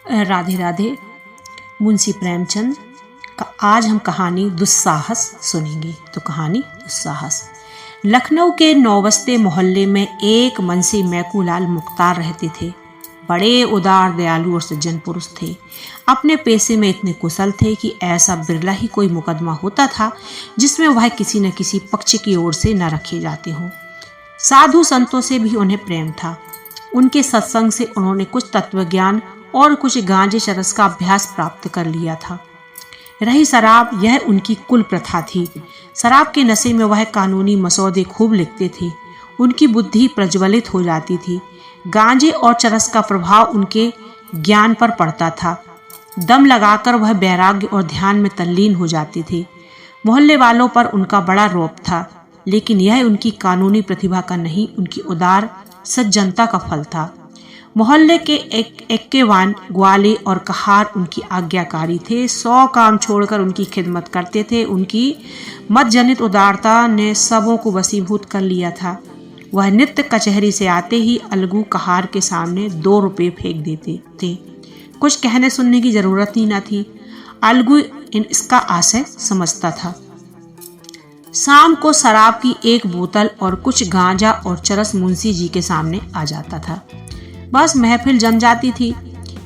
राधे राधे। मुंशी प्रेमचंद का आज हम कहानी दुस्साहस सुनेंगे। तो कहानी दुस्साहस। लखनऊ के नौबस्ते मोहल्ले में एक मुंशी मैकूलाल मुख्तार रहते थे। बड़े उदार, दयालु और सज्जन पुरुष थे। अपने पेशे में इतने कुशल थे कि ऐसा बिरला ही कोई मुकदमा होता था जिसमें वह किसी न किसी पक्ष की ओर से न रखे जाते हों। साधु संतों से भी उन्हें प्रेम था। उनके सत्संग से उन्होंने कुछ तत्वज्ञान और कुछ गांजे चरस का अभ्यास प्राप्त कर लिया था। रही शराब, यह उनकी कुल प्रथा थी। शराब के नशे में वह कानूनी मसौदे खूब लिखते थे। उनकी बुद्धि प्रज्वलित हो जाती थी। गांजे और चरस का प्रभाव उनके ज्ञान पर पड़ता था। दम लगाकर वह वैराग्य और ध्यान में तल्लीन हो जाते थे। मोहल्ले वालों पर उनका बड़ा रौब था, लेकिन यह उनकी कानूनी प्रतिभा का नहीं, उनकी उदार सज्जनता का फल था। मोहल्ले के एक्केवान, ग्वाले और कहार उनकी आज्ञाकारी थे। 100 काम छोड़कर उनकी खिदमत करते थे। उनकी मतजनित उदारता ने सबों को वशीभूत कर लिया था। वह नित्य कचहरी से आते ही अलगू कहार के सामने 2 रुपये फेंक देते थे। कुछ कहने सुनने की जरूरत ही न थी। अलगू इसका आशय समझता था। शाम को शराब की 1 बोतल और कुछ गांजा और चरस मुंशी जी के सामने आ जाता था। बस महफिल जम जाती थी।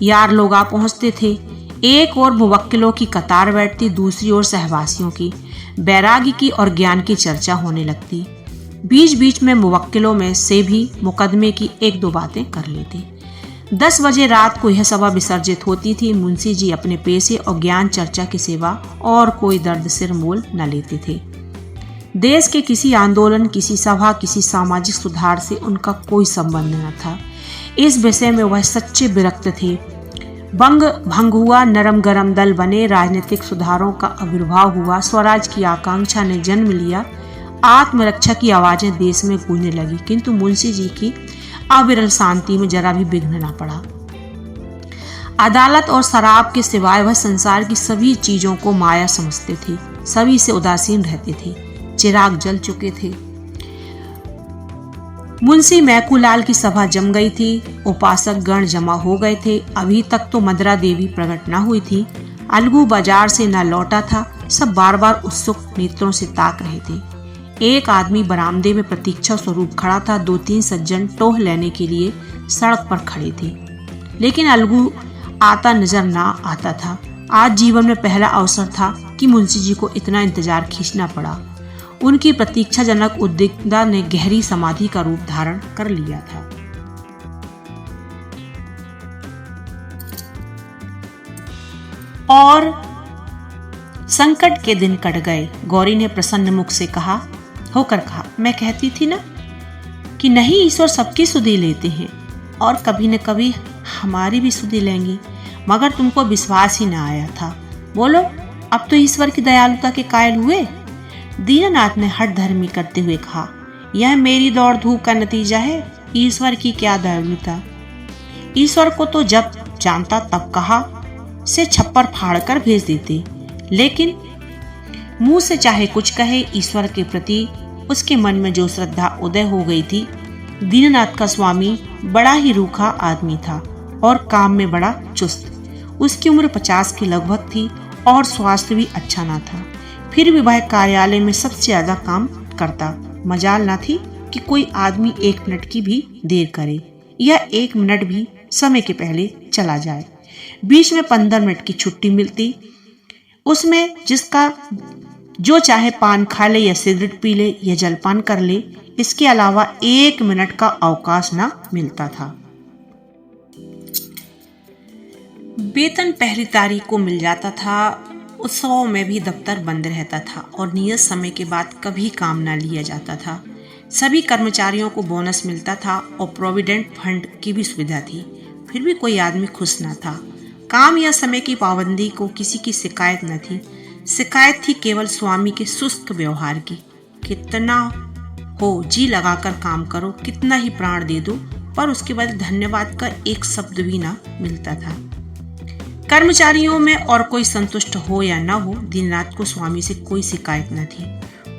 यार लोग आ पहुंचते थे। एक ओर मुवक्किलों की कतार बैठती, दूसरी ओर सहवासियों की। बैरागी की और ज्ञान की चर्चा होने लगती। बीच बीच में मुवक्किलों में से भी मुकदमे की 1-2 बातें कर लेते। 10 बजे रात को यह सभा विसर्जित होती थी। मुंशी जी अपने पेशे और ज्ञान चर्चा की सेवा और कोई दर्द सिर मोल न लेते थे। देश के किसी आंदोलन, किसी सभा, किसी सामाजिक सुधार से उनका कोई संबंध न था। इस विषय में वह सच्चे विरक्त थे। बंग भंग हुआ, नरम गरम दल बने, राजनीतिक सुधारों का आविर्भाव हुआ, स्वराज की आकांक्षा ने जन्म लिया, आत्मरक्षा की आवाजें देश में गूंजने लगी, किंतु मुंशी जी की अविरल शांति में जरा भी विघ्न न पड़ा। अदालत और शराब के सिवाय वह संसार की सभी चीजों को माया समझते थे। सभी से उदासीन रहते थे। चिराग जल चुके थे। मुंशी मैकूलाल की सभा जम गई थी। उपासक गण जमा हो गए थे। अभी तक तो मदरा देवी प्रकट न हुई थी। अलगू बाजार से न लौटा था। सब बार बार उत्सुक नेत्रों से ताक रहे थे। एक आदमी बरामदे में प्रतीक्षा स्वरूप खड़ा था। 2-3 सज्जन टोह लेने के लिए सड़क पर खड़े थे, लेकिन अलगू आता नजर ना आता था। आज जीवन में पहला अवसर था कि मुंशी जी को इतना इंतजार खींचना पड़ा। उनकी प्रतीक्षाजनक उद्विग्नता ने गहरी समाधि का रूप धारण कर लिया था। और संकट के दिन कट गए। गौरी ने प्रसन्न मुख से होकर कहा, मैं कहती थी ना कि नहीं, ईश्वर सबकी सुधि लेते हैं और कभी न कभी हमारी भी सुधि लेंगी, मगर तुमको विश्वास ही न आया था। बोलो, अब तो ईश्वर की दयालुता के कायल हुए? दीननाथ ने हठ धर्मी करते हुए कहा, यह मेरी दौड़ धूप का नतीजा है। ईश्वर की क्या दयालुता। ईश्वर को तो जब जानता तब कहा से छप्पर फाड़ कर भेज देते, लेकिन मुंह से चाहे कुछ कहे, ईश्वर के प्रति उसके मन में जो श्रद्धा उदय हो गई थी। दीननाथ का स्वामी बड़ा ही रूखा आदमी था और काम में बड़ा चुस्त। उसकी उम्र 50 के लगभग थी और स्वास्थ्य भी अच्छा ना था। फिर भी वह कार्यालय में सबसे ज्यादा काम करता। मजाल न थी कि कोई आदमी 1 मिनट की भी देर करे या 1 मिनट भी समय के पहले चला जाए। बीच में 15 मिनट की छुट्टी मिलती। उसमें जिसका जो चाहे पान खा ले या सिगरेट पी ले या जलपान कर ले, इसके अलावा 1 मिनट का अवकाश न मिलता था। वेतन पहली तारीख को मिल जाता था। उत्सवों में भी दफ्तर बंद रहता था और नियत समय के बाद कभी काम न लिया जाता था। सभी कर्मचारियों को बोनस मिलता था और प्रोविडेंट फंड की भी सुविधा थी। फिर भी कोई आदमी खुश न था। काम या समय की पाबंदी को किसी की शिकायत न थी। शिकायत थी केवल स्वामी के सुस्त व्यवहार की। कितना हो जी लगाकर काम करो, कितना ही प्राण दे दो, पर उसके बाद धन्यवाद का एक शब्द भी ना मिलता था। कर्मचारियों में और कोई संतुष्ट हो या न हो, दीननाथ को स्वामी से कोई शिकायत न थी।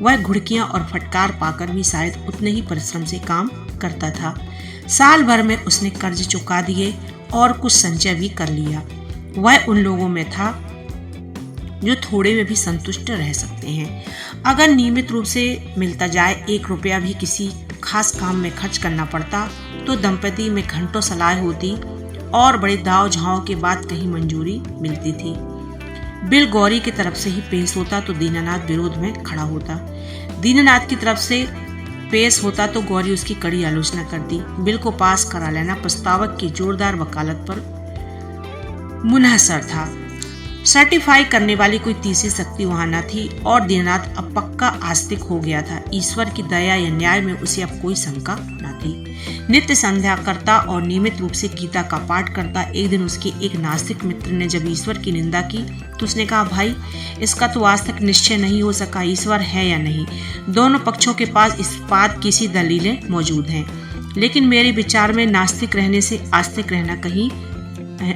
वह घुड़कियां और फटकार पाकर भी शायद उतने ही परिश्रम से काम करता था। साल भर में उसने कर्ज चुका दिए और कुछ संचय भी कर लिया। वह उन लोगों में था जो थोड़े में भी संतुष्ट रह सकते हैं। अगर नियमित रूप से मिलता जाए 1 रुपया भी किसी खास काम में खर्च करना पड़ता तो दंपति में घंटों सलाह होती और बड़े दाव झाव के बाद कहीं मंजूरी मिलती थी। बिल गौरी की तरफ से ही पेश होता तो दीनानाथ विरोध में खड़ा होता। दीनानाथ की तरफ से पेश होता तो गौरी उसकी कड़ी आलोचना करती। बिल को पास करा लेना प्रस्तावक की जोरदार वकालत पर मुनहसर था। सर्टिफाई करने वाली कोई तीसरी शक्ति वहां न थी और दीनानाथ अब पक्का आस्तिक हो गया था। ईश्वर की दया या न्याय में उसे अब कोई शंका न थी। नित्य संध्या करता और नियमित रूप से गीता का पाठ करता। एक दिन उसके एक नास्तिक मित्र ने जब ईश्वर की निंदा की तो उसने कहा, भाई इसका तो आज तक निश्चय नहीं हो सका ईश्वर है या नहीं। दोनों पक्षों के पास इस बात की सी दलीलें मौजूद हैं, लेकिन मेरे विचार में नास्तिक रहने से आस्तिक रहना कहीं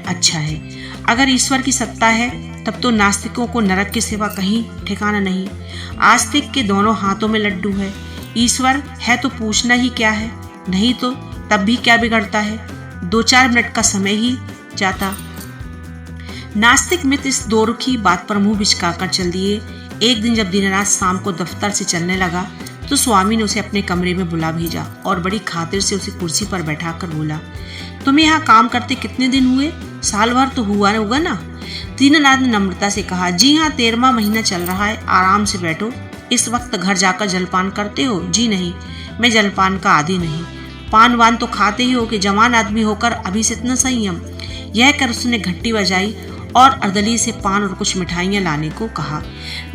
अच्छा है। अगर ईश्वर की सत्ता है तब तो नास्तिकों को नरक के सिवा कहीं ठिकाना नहीं। आस्तिक के दोनों हाथों में लड्डू है। ईश्वर है तो पूछना ही क्या है, नहीं तो तब भी क्या बिगड़ता है। 2-4 मिनट का समय ही जाता। नास्तिक मित्र इस दोरुखी बात पर मुंह बिचकाकर चल दिए। एक दिन जब दीनानाथ शाम को दफ्तर से चलने लगा तो स्वामी ने उसे अपने कमरे में बुला भेजा और बड़ी खातिर से उसे कुर्सी पर बैठाकर बोला, तुम्हें यहाँ काम करते कितने दिन हुए? साल भर तो हुआ होगा ना? दीनानाथ ने नम्रता से कहा, जी हाँ, 13वां महीना चल रहा है। आराम से बैठो। इस वक्त घर जाकर जलपान करते हो? जी नहीं, मैं जलपान का आदी नहीं। पान वान तो खाते ही हो कि जवान आदमी होकर अभी से इतना संयम। यह कर उसने घंटी बजाई और अर्दली से पान और कुछ मिठाइयाँ लाने को कहा।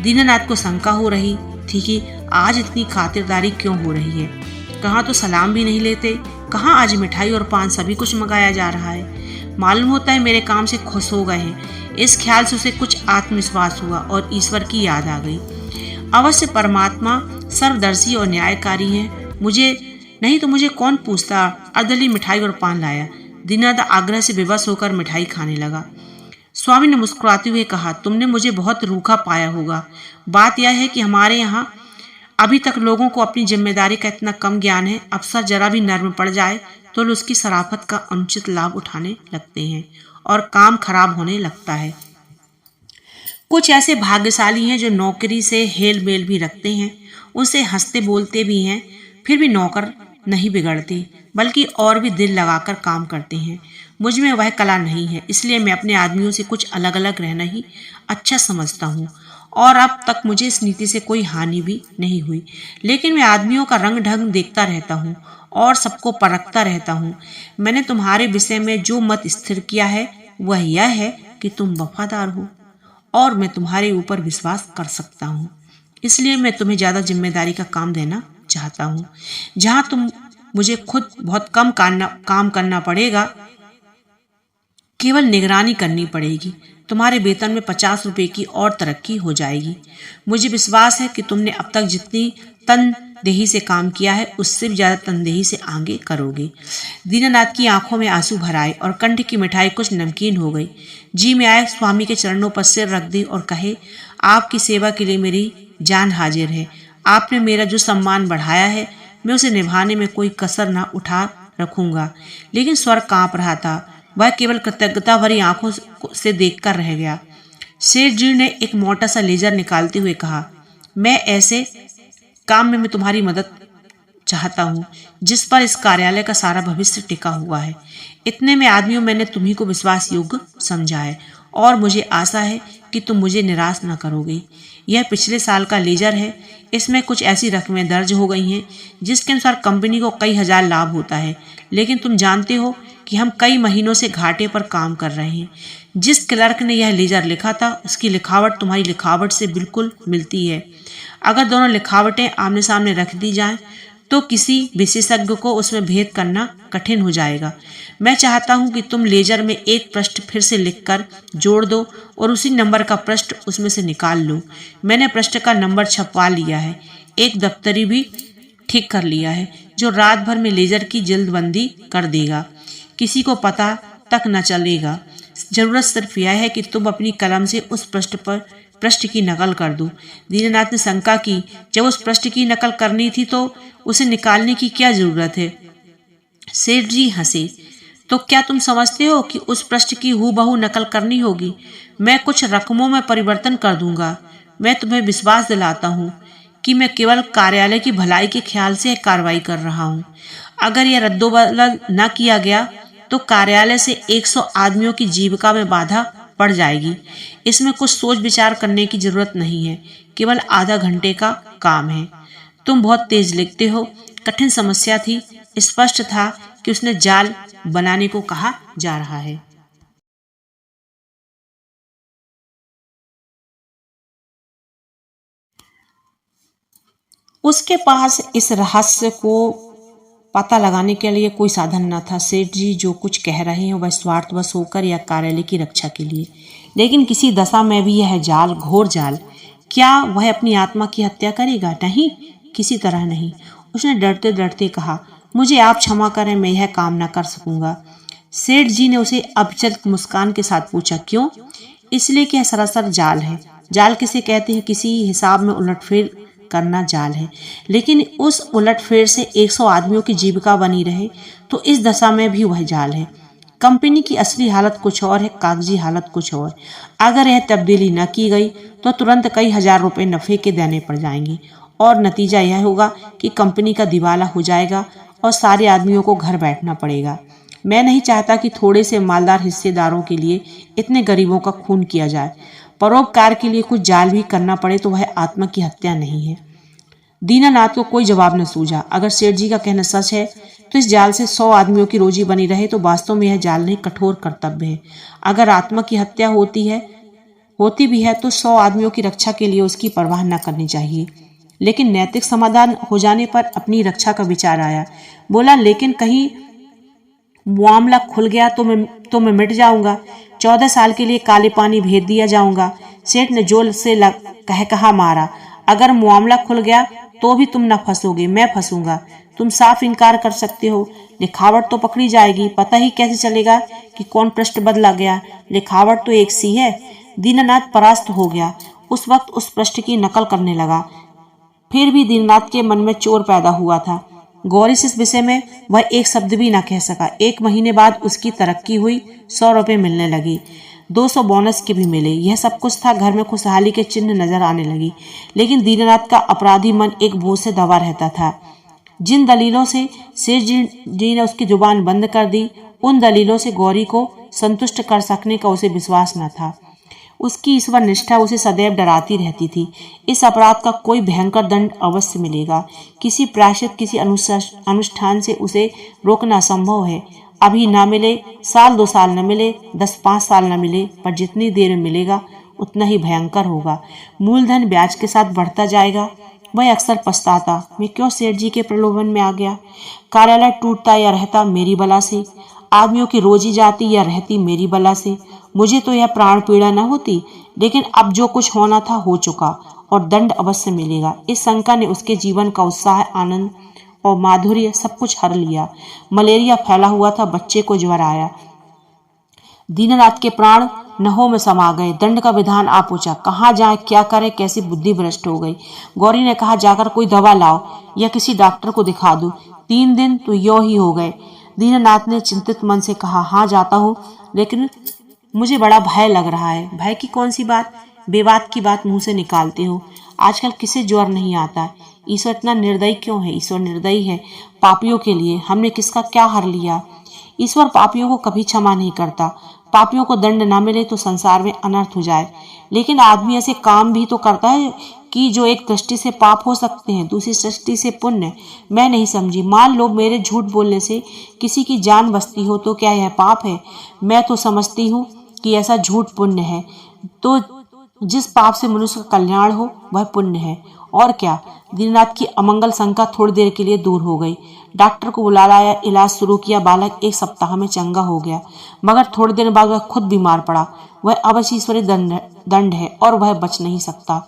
दीनानाथ को शंका हो रही थी कि आज इतनी खातिरदारी क्यों हो रही है। कहाँ तो सलाम भी नहीं लेते, कहाँ आज मिठाई और पान सभी कुछ मंगाया जा रहा है। मालूम होता है मेरे काम से खुश हो गए हैं। इस ख्याल से उसे कुछ आत्मविश्वास हुआ और ईश्वर की याद आ गई। अवश्य परमात्मा सर्वदर्शी और न्यायकारी है, मुझे नहीं तो मुझे कौन पूछता। अर्दली मिठाई और पान लाया। दीनानाथ आग्रह से विवश होकर मिठाई खाने लगा। स्वामी ने मुस्कुराते हुए कहा, तुमने मुझे बहुत रूखा पाया होगा। बात यह है कि हमारे यहाँ अभी तक लोगों को अपनी जिम्मेदारी का इतना कम ज्ञान है। अफसर जरा भी नर्म पड़ जाए तो उसकी शराफत का अनुचित लाभ उठाने लगते हैं और काम खराब होने लगता है। कुछ ऐसे भाग्यशाली हैं जो नौकरी से हेल मेल भी रखते हैं, उनसे हंसते बोलते भी हैं, फिर भी नौकर नहीं बिगड़ते, बल्कि और भी दिल लगाकर काम करते हैं। मुझ में वह कला नहीं है, इसलिए मैं अपने आदमियों से कुछ अलग अलग रहना ही अच्छा समझता हूँ और अब तक मुझे इस नीति से कोई हानि भी नहीं हुई। लेकिन मैं आदमियों का रंग ढंग देखता रहता हूँ और सबको परखता रहता हूँ। मैंने तुम्हारे विषय में जो मत स्थिर किया है वह यह है कि तुम वफादार हो और मैं तुम्हारे ऊपर विश्वास कर सकता हूँ। इसलिए मैं तुम्हें ज़्यादा जिम्मेदारी का काम देना चाहता हूँ। जहाँ तुम मुझे खुद बहुत कम काम करना पड़ेगा, केवल निगरानी करनी पड़ेगी। तुम्हारे वेतन में 50 रुपए की और तरक्की हो जाएगी। मुझे विश्वास है कि तुमने अब तक जितनी तनदेही से काम किया है उससे भी ज्यादा तनदेही से आगे करोगे। दीनानाथ की आंखों में आंसू भर आए और कंठ की मिठाई कुछ नमकीन हो गई। जी में आए स्वामी के चरणों पर सिर रख दी और कहे, आपकी सेवा के लिए मेरी जान हाजिर है। आपने मेरा जो सम्मान बढ़ाया है मैं उसे निभाने में कोई कसर न उठा रखूंगा। लेकिन स्वर कांप रहा था। वह केवल कृतज्ञता भरी आंखों से देखकर रह गया। सेठ जी ने एक मोटा सा लेजर निकालते हुए कहा, मैं ऐसे काम में मैं तुम्हारी मदद चाहता हूँ जिस पर इस कार्यालय का सारा भविष्य टिका हुआ है। इतने में आदमियों मैंने तुम्ही को विश्वास योग्य समझा है और मुझे आशा है कि तुम मुझे निराश न करोगे। यह पिछले साल का लेजर है। इसमें कुछ ऐसी रकमें दर्ज हो गई हैं जिसके अनुसार कंपनी को कई हजार लाभ होता है, लेकिन तुम जानते हो कि हम कई महीनों से घाटे पर काम कर रहे हैं। जिस क्लर्क ने यह लेजर लिखा था उसकी लिखावट तुम्हारी लिखावट से बिल्कुल मिलती है। अगर दोनों लिखावटें आमने सामने रख दी जाएं तो किसी विशेषज्ञ को उसमें भेद करना कठिन हो जाएगा। मैं चाहता हूं कि तुम लेजर में एक पृष्ठ फिर से लिखकर जोड़ दो और उसी नंबर का पृष्ठ उसमें से निकाल लो। मैंने पृष्ठ का नंबर छपवा लिया है, एक दफ्तरी भी ठीक कर लिया है जो रात भर में लेजर की जल्दबंदी कर देगा। किसी को पता तक न चलेगा। जरूरत सिर्फ यह है कि तुम अपनी कलम से उस पृष्ठ की नकल कर दो। दीनानाथ ने शंका की, जब उस पृष्ठ की नकल करनी थी तो उसे निकालने की क्या जरूरत है? सेठ जी हंसे। तो क्या तुम समझते हो कि उस पृष्ठ की हूबहू नकल करनी होगी? मैं कुछ रकमों में परिवर्तन कर दूंगा। मैं तुम्हें विश्वास दिलाता हूँ कि मैं केवल कार्यालय की भलाई के ख्याल से कार्रवाई कर रहा हूँ। अगर यह रद्दोबदल न किया गया तो कार्यालय से 100 आदमियों की जीविका में बाधा पड़ जाएगी। इसमें कुछ सोच विचार करने की जरूरत नहीं है, केवल आधा घंटे का काम है। तुम बहुत तेज लिखते हो। कठिन समस्या थी। स्पष्ट था कि उसने जाल बनाने को कहा जा रहा है। उसके पास इस रहस्य को पता लगाने के लिए कोई साधन न था। सेठ जी जो कुछ कह रहे हैं वह स्वार्थवश होकर या कार्यालय की रक्षा के लिए, लेकिन किसी दशा में भी यह जाल, घोर जाल। क्या वह अपनी आत्मा की हत्या करेगा? नहीं, किसी तरह नहीं। उसने डरते डरते कहा, मुझे आप क्षमा करें, मैं यह काम न कर सकूंगा। सेठ जी ने उसे अपचलित मुस्कान के साथ पूछा, क्यों? इसलिए कि यह सरासर जाल है। जाल किसे कहते हैं? किसी हिसाब में उलटफेर करना जाल है। लेकिन उस उलटफेर से 100 आदमियों की जीविका बनी रहे तो इस दशा में भी वह जाल है। कंपनी की असली हालत कुछ और है, कागजी हालत कुछ और। अगर यह तब्दीली न की गई तो तुरंत कई हजार रुपए नफे के देने पड़ जाएंगे और नतीजा यह होगा कि कंपनी का दिवाला हो जाएगा और सारे आदमियों को घर बैठना पड़ेगा। मैं नहीं चाहता कि थोड़े से मालदार हिस्सेदारों के लिए इतने गरीबों का खून किया जाए। परोपकार के लिए कुछ जाल भी करना पड़े तो वह आत्मा की हत्या नहीं है। दीनानाथ को कोई जवाब न सूझा। अगर सेठ जी का कहना सच है तो इस जाल से 100 आदमियों की रोजी बनी रहे तो वास्तव में यह जाल नहीं, कठोर कर्तव्य है। अगर आत्मा की हत्या होती भी है तो 100 आदमियों की रक्षा के लिए उसकी परवाह न करनी चाहिए। लेकिन नैतिक समाधान हो जाने पर अपनी रक्षा का विचार आया। बोला, लेकिन कहीं मामला खुल गया तो मैं मिट जाऊंगा। 14 साल के लिए काले पानी भेज दिया जाऊंगा। सेठ ने जोर से कहा मारा, अगर मामला खुल गया तो भी तुम न फंसोगे, मैं फंसूंगा। तुम साफ इनकार कर सकते हो। लिखावट तो पकड़ी जाएगी। पता ही कैसे चलेगा कि कौन पृष्ठ बदला गया? लिखावट तो एक सी है। दीनानाथ परास्त हो गया। उस वक्त उस पृष्ठ की नकल करने लगा। फिर भी दीनानाथ के मन में चोर पैदा हुआ था। गौरी से इस विषय में वह एक शब्द भी न कह सका। 1 महीने बाद उसकी तरक्की हुई। 100 रुपए मिलने लगी। 200 बोनस के भी मिले। यह सब कुछ था। घर में खुशहाली के चिन्ह नजर आने लगी। लेकिन दीनानाथ का अपराधी मन एक बोझ से दबा रहता था। जिन दलीलों से सेठ जी ने उसकी जुबान बंद कर दी, उन दलीलों से गौरी को संतुष्ट कर सकने का उसे विश्वास न था। उसकी ईश्वर निष्ठा उसे सदैव डराती रहती थी। इस अपराध का कोई भयंकर दंड अवश्य मिलेगा। किसी प्रायश्चित, किसी अनुष्ठान से उसे रोकना असंभव है। अभी ना मिले, साल 2 साल न मिले, 10-5 साल न मिले, पर जितनी देर में मिलेगा उतना ही भयंकर होगा। मूलधन ब्याज के साथ बढ़ता जाएगा। वह अक्सर पछताता, मैं क्यों सेठ जी के प्रलोभन में आ गया। कार्यालय टूटता या रहता मेरी बला से, आदमियों की रोजी जाती या रहती मेरी बला से। मुझे तो यह प्राण पीड़ा न होती, लेकिन अब जो कुछ होना था हो चुका और दंड अवश्य मिलेगा। इस शंका ने उसके जीवन का उत्साह, आनंद और माधुर्य सब कुछ हर लिया। मलेरिया फैला हुआ था, बच्चे को ज्वर आया। दीनानाथ के प्राण नहों में समा गए। दंड का विधान आ पूछा, कहाँ जाए, क्या करे, कैसी बुद्धि भ्रष्ट हो गई। गौरी ने कहा, जाकर कोई दवा लाओ या किसी डॉक्टर को दिखा दो। 3 दिन तो यों ही हो गए। दीनानाथ ने चिंतित मन से कहा, हाँ जाता हूँ, लेकिन मुझे बड़ा भय लग रहा है। भय की कौन सी बात? बेबात की बात मुंह से निकालते हो। आजकल किसे ज्वर नहीं आता? ईश्वर इतना निर्दयी क्यों है? ईश्वर निर्दयी है पापियों के लिए। हमने किसका क्या हर लिया? ईश्वर पापियों को कभी क्षमा नहीं करता। पापियों को दंड ना मिले तो संसार में अनर्थ हो जाए। लेकिन आदमी ऐसे काम भी तो करता है कि जो एक दृष्टि से पाप हो सकते हैं, दूसरी दृष्टि से पुण्य। मैं नहीं समझी। मान लो मेरे झूठ बोलने से किसी की जान बचती हो तो क्या यह पाप है? मैं तो समझती हूँ कि ऐसा झूठ पुण्य है। तो जिस पाप से मनुष्य का कल्याण हो वह पुण्य है, और क्या। दीनानाथ की अमंगल शंका थोड़ी देर के लिए दूर हो गई। डॉक्टर को बुला लाया, इलाज शुरू किया। बालक 1 सप्ताह में चंगा हो गया, मगर थोड़ी देर बाद वह खुद बीमार पड़ा। वह अवश्य ईश्वरी दंड है और वह बच नहीं सकता।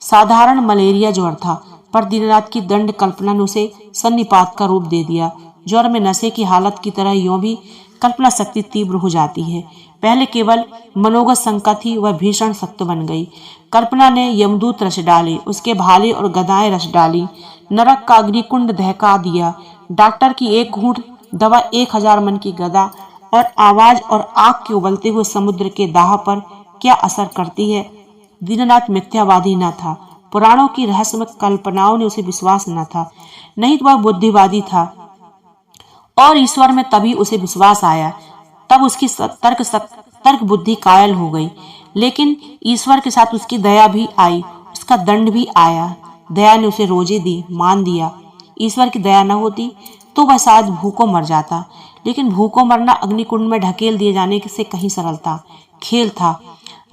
साधारण मलेरिया ज्वर था, पर दीनानाथ की दंड कल्पना ने उसे सन्निपात का रूप दे दिया। ज्वर में नशे की हालत की तरह यों भी कल्पना शक्ति तीव्र हो जाती है। पहले केवल मनोगत शंका थी, वह भीषण सत्य बन गई। कल्पना ने यमदूत रच डाले, उसके भाले और गदाएं रच डाली, नरक का अग्निकुंड दहका दिया। डॉक्टर की एक घूंट दवा 1000 मन की गदा और आवाज और आग के उबलते हुए समुद्र के दाह पर क्या असर करती है। दीननाथ मिथ्यावादी न था, पुराणों की रहस्यमय कल्पनाओं ने उसे विश्वास न था, नहीं तो वह बुद्धिवादी था और ईश्वर में तभी उसे विश्वास आया। तब उसकी तर्क बुद्धि कायल हो गई। लेकिन ईश्वर के साथ उसकी दया भी आई, उसका दंड भी आया। दया ने उसे रोजे दी, मान दिया। ईश्वर की दया न होती तो वह शायद भूखों मर जाता, लेकिन भूखों मरना अग्निकुंड में ढकेल दिए जाने से कहीं सरल था, खेल था।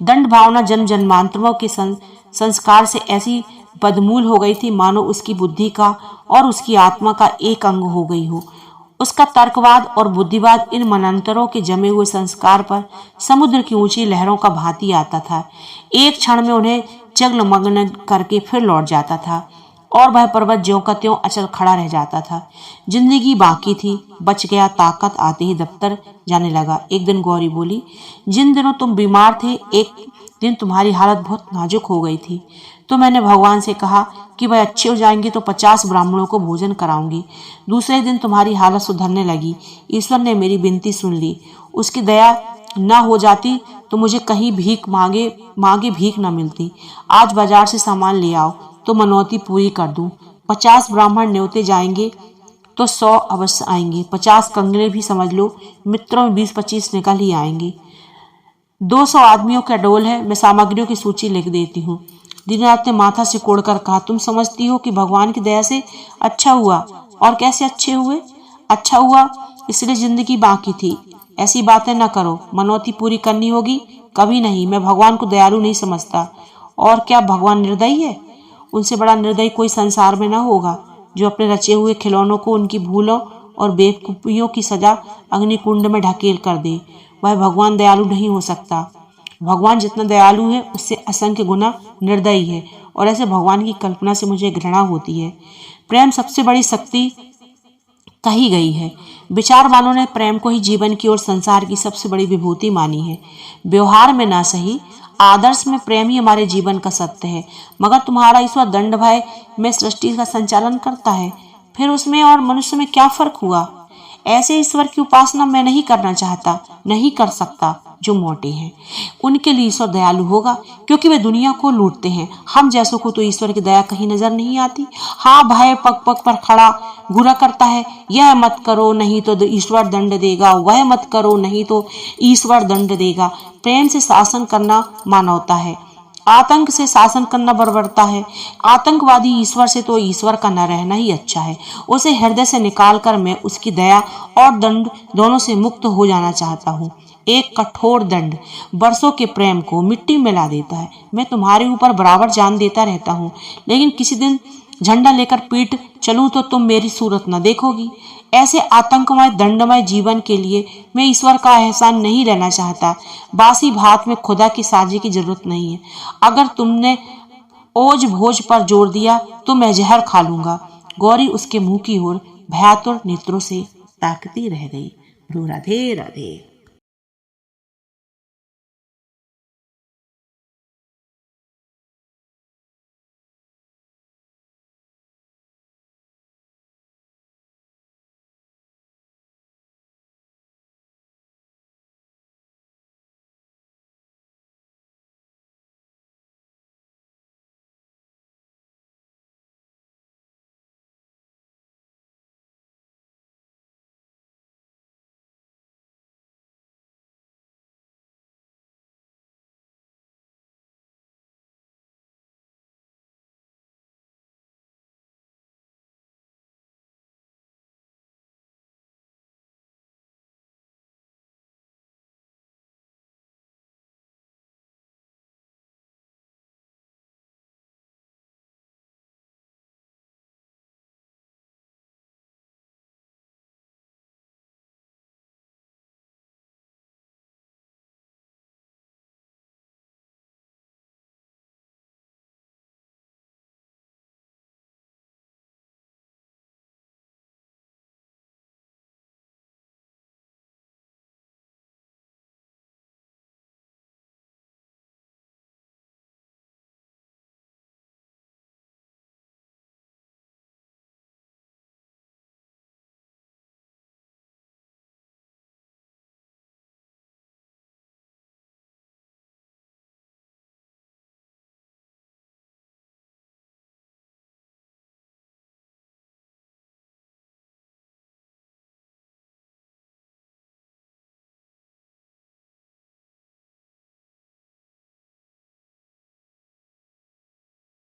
दंड भावना जन्म जन्मांतरों के संस्कार से ऐसी बदमूल हो गई थी मानो उसकी बुद्धि का और उसकी आत्मा का एक अंग हो गई हो। उसका तर्कवाद और बुद्धिवाद इन मनंतरों के जमे हुए संस्कार पर समुद्र की ऊंची लहरों का भांति आता था। एक क्षण में उन्हें जगमग्न करके फिर लौट जाता था और वह पर्वत ज्यों का त्यों अचल खड़ा रह जाता था। जिंदगी बाकी थी, बच गया। ताकत आते ही दफ्तर जाने लगा। एक दिन गौरी बोली, जिन दिनों तुम बीमार थे एक दिन तुम्हारी हालत बहुत नाजुक हो गई थी, तो मैंने भगवान से कहा कि वह अच्छे हो जाएंगे तो 50 ब्राह्मणों को भोजन कराऊंगी। दूसरे दिन तुम्हारी हालत सुधरने लगी। ईश्वर ने मेरी विनती सुन ली। उसकी दया न हो जाती तो मुझे कहीं भीख मांगे भीख न मिलती। आज बाजार से सामान ले आओ तो मनौती पूरी कर दूं। 50 ब्राह्मण न्योते जाएंगे तो 100 अवश्य आएंगे। 50 कंगले भी समझ लो, मित्रों में 20-25 निकल ही आएंगे। 200 आदमियों का डोल है। मैं सामग्रियों की सूची लिख देती हूँ। दीननाथ ने माथा सिकोड़कर कहा, तुम समझती हो कि भगवान की दया से अच्छा हुआ? और कैसे अच्छे हुए? अच्छा हुआ इसलिए जिंदगी बाकी थी। ऐसी बातें न करो, मनौती पूरी करनी होगी। कभी नहीं, मैं भगवान को दयालु नहीं समझता। और क्या भगवान निर्दयी है? उनसे बड़ा निर्दयी कोई संसार में न होगा, जो अपने रचे हुए खिलौनों को उनकी भूलों और बेवकूफियों की सजा अग्निकुंड में ढकेल कर दे। वह भगवान दयालु नहीं हो सकता। भगवान जितना दयालु है उससे असंख्य गुना निर्दयी है, और ऐसे भगवान की कल्पना से मुझे घृणा होती है। प्रेम सबसे बड़ी शक्ति कही गई है। विचारवानों ने प्रेम को ही जीवन की और संसार की सबसे बड़ी विभूति मानी है। व्यवहार में ना सही, आदर्श में प्रेम ही हमारे जीवन का सत्य है। मगर तुम्हारा ईश्वर दंड भय में सृष्टि का संचालन करता है, फिर उसमें और मनुष्य में क्या फर्क हुआ? ऐसे ईश्वर की उपासना मैं नहीं करना चाहता, नहीं कर सकता। जो मोटे हैं उनके लिए ईश्वर दयालु होगा, क्योंकि वे दुनिया को लूटते हैं। हम जैसों को तो ईश्वर की दया कहीं नजर नहीं आती। हाँ, भय पग पग पर खड़ा घुरा करता है। यह मत करो नहीं तो ईश्वर दंड देगा, वह मत करो नहीं तो ईश्वर दंड देगा। प्रेम से शासन करना मानवता है, आतंक से शासन करना बर्बरता है। आतंकवादी ईश्वर से तो ईश्वर का न रहना ही अच्छा है। उसे हृदय से निकालकर मैं उसकी दया और दंड दोनों से मुक्त हो जाना चाहता हूँ। एक कठोर दंड बरसों के प्रेम को मिट्टी में ला देता है। मैं तुम्हारे ऊपर बराबर जान देता रहता हूँ, लेकिन किसी दिन झंडा लेकर पीठ चलूं तो तुम मेरी सूरत न देखोगी। ऐसे आतंकमय दंडमय जीवन के लिए मैं ईश्वर का एहसान नहीं लेना चाहता। बासी भात में खुदा की साजी की जरूरत नहीं है। अगर तुमने ओज भोज पर जोर दिया तो मैं जहर खा लूंगा। गौरी उसके मुंह की ओर भयातुर नेत्रों से ताकती रह गई। राधे राधे।